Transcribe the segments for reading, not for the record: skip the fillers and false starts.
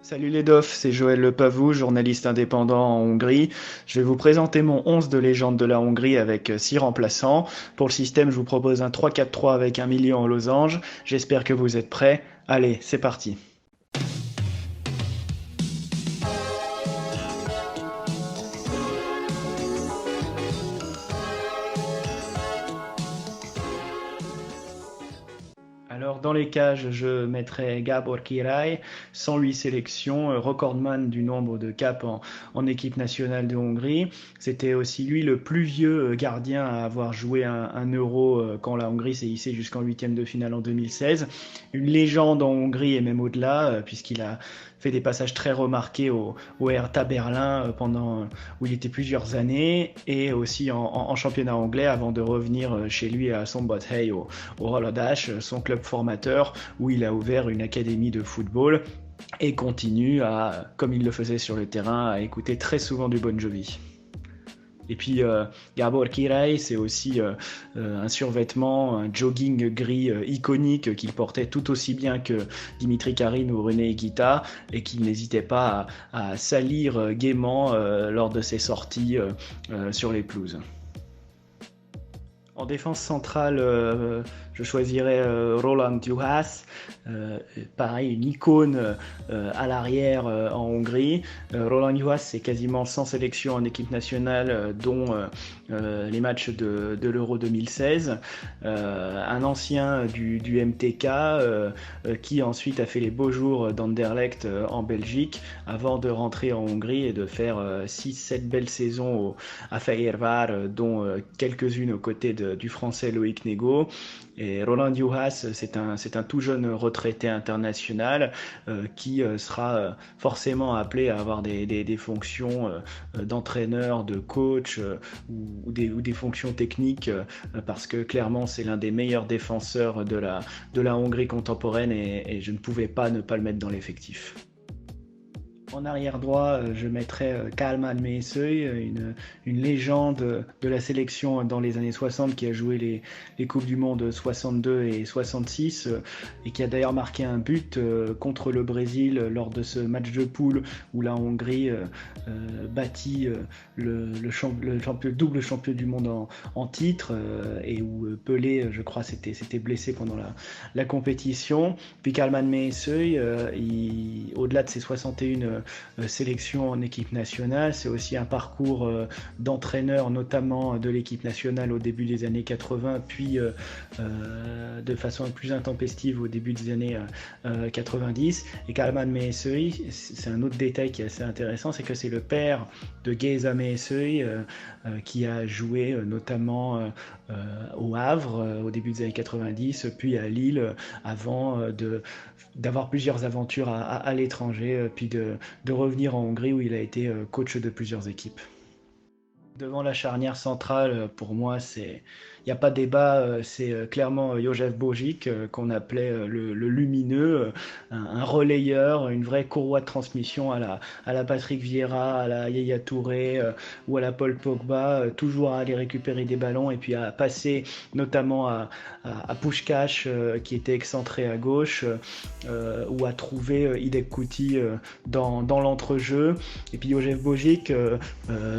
Salut les dofs, c'est Joël Le Pavou, journaliste indépendant en Hongrie. Je vais vous présenter mon 11 de légende de la Hongrie avec 6 remplaçants. Pour le système, je vous propose un 3-4-3 avec un milieu en losange. J'espère que vous êtes prêts. Allez, c'est parti. Alors dans les cages, je mettrai Gábor Király, 108 sélections, recordman du nombre de caps en équipe nationale de Hongrie. C'était aussi lui le plus vieux gardien à avoir joué un euro quand la Hongrie s'est hissée jusqu'en huitième de finale en 2016. Une légende en Hongrie et même au-delà, puisqu'il a fait des passages très remarqués au Hertha Berlin pendant où il était plusieurs années et aussi en championnat anglais avant de revenir chez lui à Szombathely au Roller son club formateur où il a ouvert une académie de football et continue à, comme il le faisait sur le terrain, à écouter très souvent du Bon Jovi. Et puis Gábor Király, c'est aussi un survêtement, un jogging gris iconique qu'il portait tout aussi bien que Dimitri Karin ou René Higuita et qu'il n'hésitait pas à salir gaiement lors de ses sorties sur les pelouses. En défense centrale, je choisirais Roland Juhás, pareil, une icône à l'arrière en Hongrie. Roland Juhás, c'est quasiment 100 sélections en équipe nationale, dont les matchs de l'Euro 2016. Un ancien du MTK qui ensuite a fait les beaux jours d'Anderlecht en Belgique avant de rentrer en Hongrie et de faire 6-7 belles saisons à Fehérvár, dont quelques-unes aux côtés du français Loïc Négo. Et Roland Juhás, c'est un tout jeune retraité international qui sera forcément appelé à avoir des fonctions d'entraîneur, de coach ou des fonctions techniques parce que clairement c'est l'un des meilleurs défenseurs de la Hongrie contemporaine et je ne pouvais pas ne pas le mettre dans l'effectif. En arrière droit, je mettrais Kálmán Mészöly, une légende de la sélection dans les années 60 qui a joué les Coupes du Monde 62 et 66 et qui a d'ailleurs marqué un but contre le Brésil lors de ce match de poule où la Hongrie battit le double champion du monde en titre et où Pelé, je crois, s'était blessé pendant la compétition. Puis Kálmán Mészöly, au-delà de ses 61 sélection en équipe nationale. C'est aussi un parcours d'entraîneur, notamment de l'équipe nationale au début des années 80, puis de façon plus intempestive au début des années 90. Et Kálmán Mészöly, c'est un autre détail qui est assez intéressant, c'est que c'est le père de Géza Mészöly, qui a joué notamment au Havre au début des années 90, puis à Lille avant d'avoir plusieurs aventures à l'étranger, puis de revenir en Hongrie où il a été coach de plusieurs équipes. Devant la charnière centrale, pour moi, il n'y a pas de débat, c'est clairement Josef Bojic, qu'on appelait le lumineux, un relayeur, une vraie courroie de transmission à la Patrick Vieira, à la Yaya Touré ou à la Paul Pogba, toujours à aller récupérer des ballons et puis à passer notamment à Puskás, qui était excentré à gauche, ou à trouver Hideg Couti dans l'entrejeu. Et puis Josef Bojic,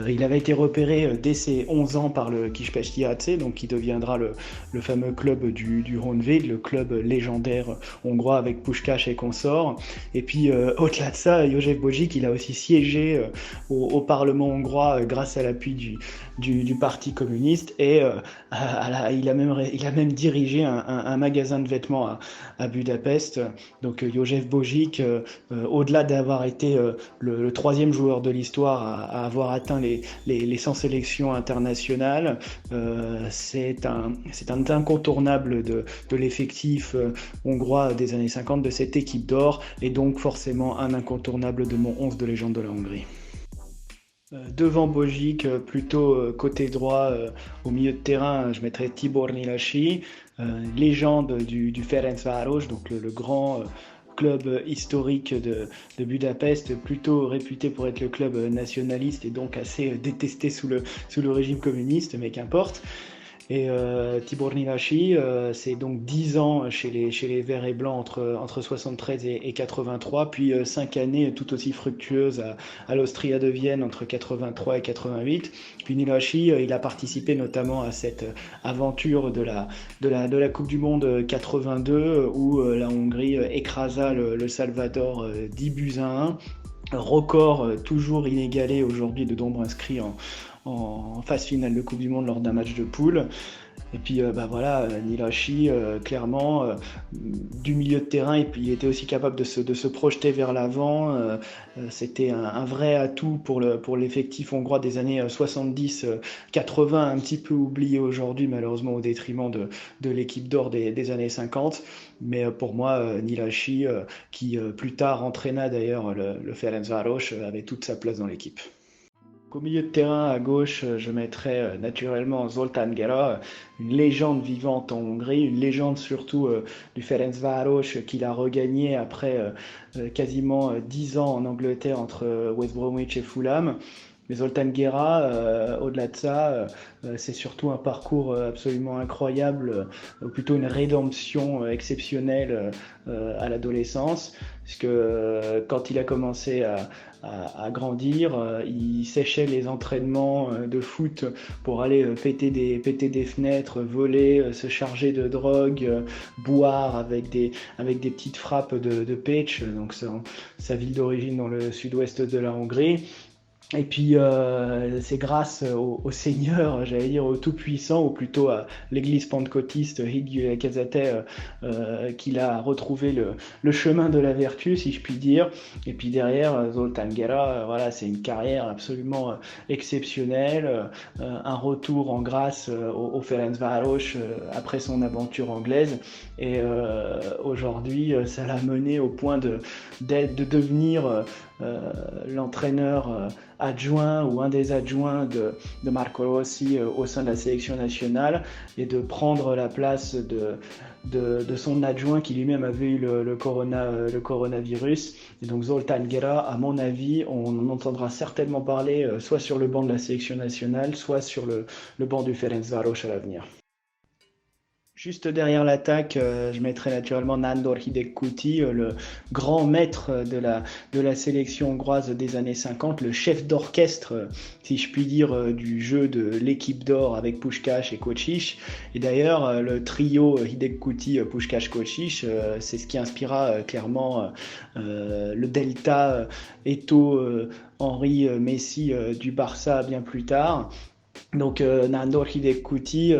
il avait été repéré dès ses 11 ans par le Kispesti AC, donc qui deviendra le fameux club du Honvéd, le club légendaire hongrois avec Puskás et consorts. Et puis au-delà de ça, Josef Bojic, il a aussi siégé au Parlement hongrois grâce à l'appui du Parti communiste et il a même dirigé un magasin de vêtements à Budapest. Donc Josef Bojic, au-delà d'avoir été le troisième joueur de l'histoire à avoir atteint les 100 sélections internationales, c'est un incontournable de l'effectif hongrois des années 50, de cette équipe d'or, et donc forcément un incontournable de mon 11 de légende de la Hongrie. Devant Bojic, plutôt côté droit, au milieu de terrain, je mettrais Tibor Nyilas, légende du Ferencváros, donc le grand club historique de Budapest, plutôt réputé pour être le club nationaliste et donc assez détesté sous le régime communiste, mais qu'importe. Et Tibor Nilashi, c'est donc 10 ans chez les Verts et Blancs entre 73 et 83, puis 5 années tout aussi fructueuses à l'Austria de Vienne entre 83 et 88. Puis Nilashi, il a participé notamment à cette aventure de la Coupe du Monde 82 où la Hongrie écrasa le Salvador 10 buts à 1. Record toujours inégalé aujourd'hui de nombres inscrits en phase finale de Coupe du Monde lors d'un match de poule. Et puis voilà, Nilashi, clairement, du milieu de terrain, et puis il était aussi capable de se projeter vers l'avant. C'était un vrai atout pour l'effectif hongrois des années 70-80, un petit peu oublié aujourd'hui malheureusement au détriment de l'équipe d'or des années 50. Mais pour moi, Nilashi, qui plus tard entraîna d'ailleurs le Ferencváros, avait toute sa place dans l'équipe. Au milieu de terrain, à gauche, je mettrais naturellement Zoltán Gera, une légende vivante en Hongrie, une légende surtout du Ferencváros qu'il a regagné après quasiment 10 ans en Angleterre entre West Bromwich et Fulham. Mais Zoltán Gera, au-delà de ça, c'est surtout un parcours absolument incroyable, ou plutôt une rédemption exceptionnelle à l'adolescence, puisque quand il a commencé à grandir, il séchait les entraînements de foot pour aller péter des fenêtres, voler, se charger de drogue, boire avec des petites frappes de pitch, donc sa ville d'origine dans le sud-ouest de la Hongrie. Et puis c'est grâce au Seigneur, j'allais dire au Tout-Puissant, ou plutôt à l'église pentecôtiste Higg Kazate, qu'il a retrouvé le chemin de la vertu, si je puis dire. Et puis derrière, Zoltán Gera, voilà, c'est une carrière absolument exceptionnelle, un retour en grâce au Ferencváros après son aventure anglaise. Et aujourd'hui, ça l'a mené au point de devenir l'entraîneur adjoint ou un des adjoints de Marco Rossi au sein de la sélection nationale, et de prendre la place de son adjoint qui lui-même avait eu le coronavirus. Et donc Zoltán Gera, à mon avis, on en entendra certainement parler soit sur le banc de la sélection nationale, soit sur le banc du Ferencváros à l'avenir. Juste derrière l'attaque, je mettrais naturellement Nándor Hidegkuti, le grand maître de la sélection hongroise des années 50, le chef d'orchestre, si je puis dire, du jeu de l'équipe d'or avec Puskás et Kocsis. Et d'ailleurs, le trio Hidegkuti, Puskás, Kocsis, c'est ce qui inspira clairement le Delta Eto'o, Henry, Messi du Barça bien plus tard. Donc Nándor Hidegkuti,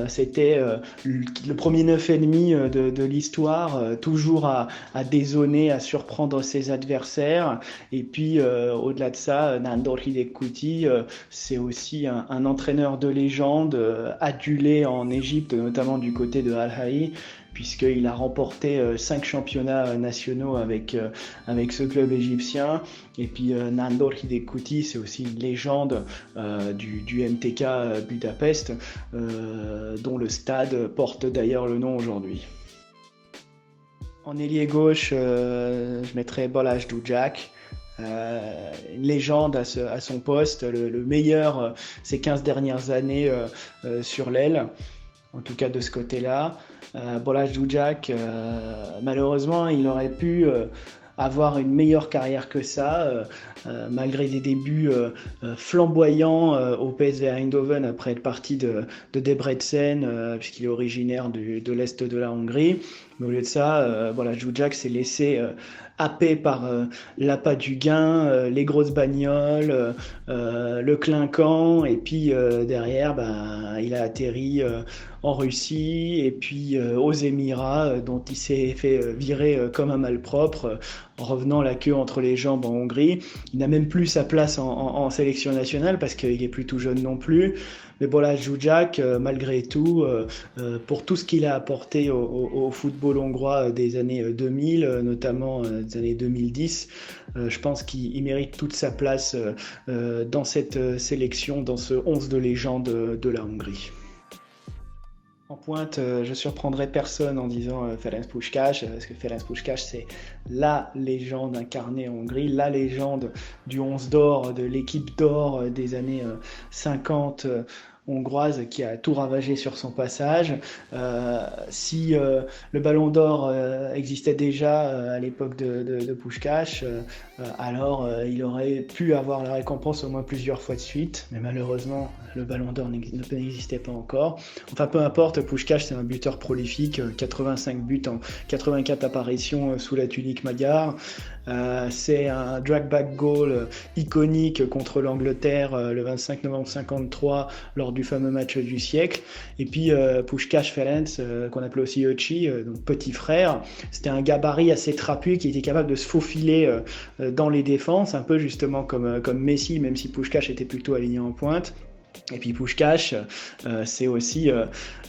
c'était le premier 9,5 de l'histoire, toujours à dézonner, à surprendre ses adversaires. Et puis au-delà de ça, Nándor Hidegkuti, c'est aussi un entraîneur de légende, adulé en Égypte, notamment du côté de Al-Ahly, puisqu'il a remporté 5 championnats nationaux avec ce club égyptien. Et puis Nándor Hidegkuti, c'est aussi une légende du MTK Budapest, dont le stade porte d'ailleurs le nom aujourd'hui. En ailier gauche, je mettrais Balázs Dujak, une légende à son poste, le meilleur ces 15 dernières années sur l'aile, en tout cas de ce côté-là. Balázs Dujak, malheureusement, il aurait pu avoir une meilleure carrière que ça, malgré des débuts flamboyants au PSV Eindhoven après être parti de Debrecen, puisqu'il est originaire de l'Est de la Hongrie. Mais au lieu de ça, Balázs Dujak s'est laissé happé par l'appât du gain, les grosses bagnoles, le clinquant, et puis derrière, il a atterri en Russie et puis aux Émirats, dont il s'est fait virer comme un malpropre, en revenant la queue entre les jambes en Hongrie. Il n'a même plus sa place en sélection nationale parce qu'il est plus tout jeune non plus. Mais Balázs Dujak, malgré tout, pour tout ce qu'il a apporté au football hongrois des années 2000, notamment des années 2010, je pense qu'il mérite toute sa place dans cette sélection, dans ce 11 de légende de la Hongrie. En pointe, je surprendrai personne en disant Ferenc Puskás, parce que Ferenc Puskás, c'est la légende incarnée en Hongrie, la légende du 11 d'or, de l'équipe d'or des années 50 hongroise qui a tout ravagé sur son passage. Si le Ballon d'Or existait déjà à l'époque de Puskás, alors il aurait pu avoir la récompense au moins plusieurs fois de suite, mais malheureusement le Ballon d'Or n'existait pas encore. Enfin peu importe, Puskás c'est un buteur prolifique, 85 buts en 84 apparitions sous la tunique magyare. C'est un drag-back goal iconique contre l'Angleterre le 25 novembre 53 lors du fameux match du siècle. Et puis Puskás Ferenc, qu'on appelait aussi Öcsi, donc petit frère, c'était un gabarit assez trapu qui était capable de se faufiler dans les défenses, un peu justement comme Messi, même si Puskás était plutôt aligné en pointe. Et puis Puskás, c'est aussi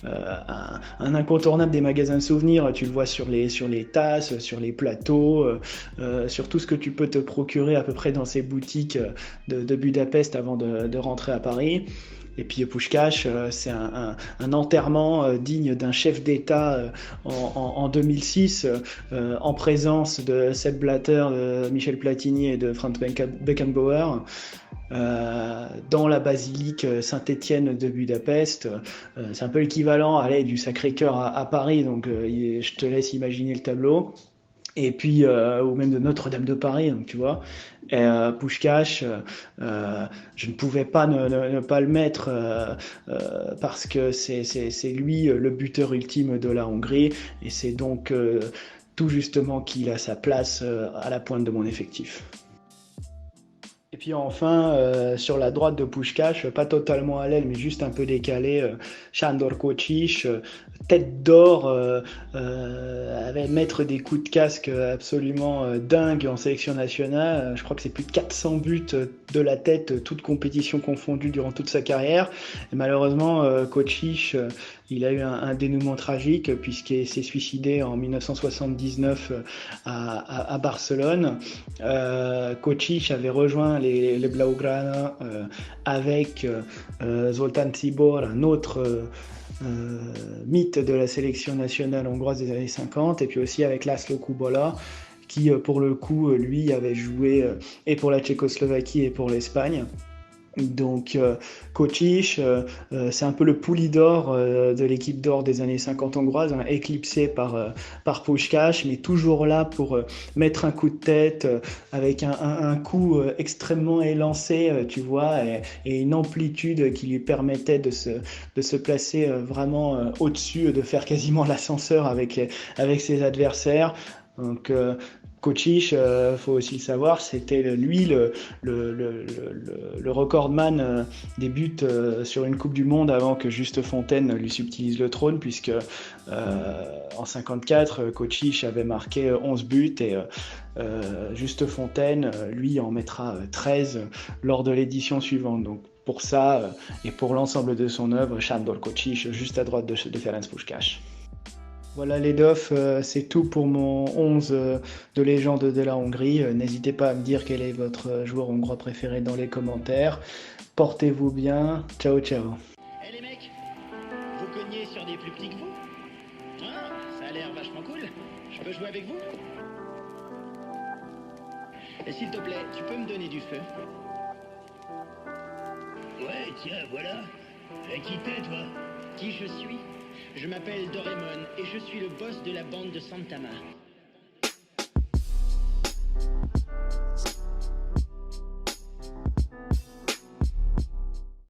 un incontournable des magasins de souvenirs. Tu le vois sur les tasses, sur les plateaux, sur tout ce que tu peux te procurer à peu près dans ces boutiques de Budapest avant de rentrer à Paris. Et puis Puskás, c'est un enterrement digne d'un chef d'État en 2006, en présence de Sepp Blatter, de Michel Platini et de Franz Beckenbauer. Dans la basilique Saint-Étienne de Budapest. C'est un peu l'équivalent du Sacré-Cœur à Paris, donc je te laisse imaginer le tableau. Et puis, ou même de Notre-Dame de Paris, donc tu vois. Puskás, je ne pouvais pas ne pas le mettre parce que c'est lui le buteur ultime de la Hongrie, et c'est donc tout justement qu'il a sa place à la pointe de mon effectif. Et puis enfin, sur la droite de Puskás, pas totalement à l'aile, mais juste un peu décalé, Sándor Kocsis, tête d'or, avait mettre des coups de casque absolument dingues en sélection nationale. Je crois que c'est plus de 400 buts de la tête, toutes compétitions confondues durant toute sa carrière. Et malheureusement, Kocsis, il a eu un dénouement tragique puisqu'il s'est suicidé en 1979 à Barcelone. Kocsis avait rejoint les Blaugrana avec Zoltán Tibor, un autre mythe de la sélection nationale hongroise des années 50, et puis aussi avec Laszlo Kubola, qui pour le coup, lui, avait joué et pour la Tchécoslovaquie et pour l'Espagne. Donc Kocsis, c'est un peu le Poulidor de l'équipe d'or des années 50 hongroises, hein, éclipsé par Puskás, mais toujours là pour mettre un coup de tête avec un coup extrêmement élancé, tu vois, et une amplitude qui lui permettait de se placer vraiment au-dessus, de faire quasiment l'ascenseur avec ses adversaires. Donc Kocsis, faut aussi le savoir, c'était lui le recordman des buts sur une Coupe du Monde avant que Juste Fontaine lui subtilise le trône, puisque en 54, Kocsis avait marqué 11 buts et Juste Fontaine, lui, en mettra 13 lors de l'édition suivante. Donc pour ça et pour l'ensemble de son œuvre, Sándor Kocsis, juste à droite de Ferenc Puskás. Voilà les DOF, c'est tout pour mon 11 de légende de la Hongrie. N'hésitez pas à me dire quel est votre joueur hongrois préféré dans les commentaires. Portez-vous bien. Ciao, ciao. Eh les mecs, vous cognez sur des plus petits que vous? Ah, ça a l'air vachement cool. Je peux jouer avec vous? Et s'il te plaît, tu peux me donner du feu? Ouais, tiens, voilà. Qui t'es, toi? Qui je suis? Je m'appelle Doraemon et je suis le boss de la bande de Santama.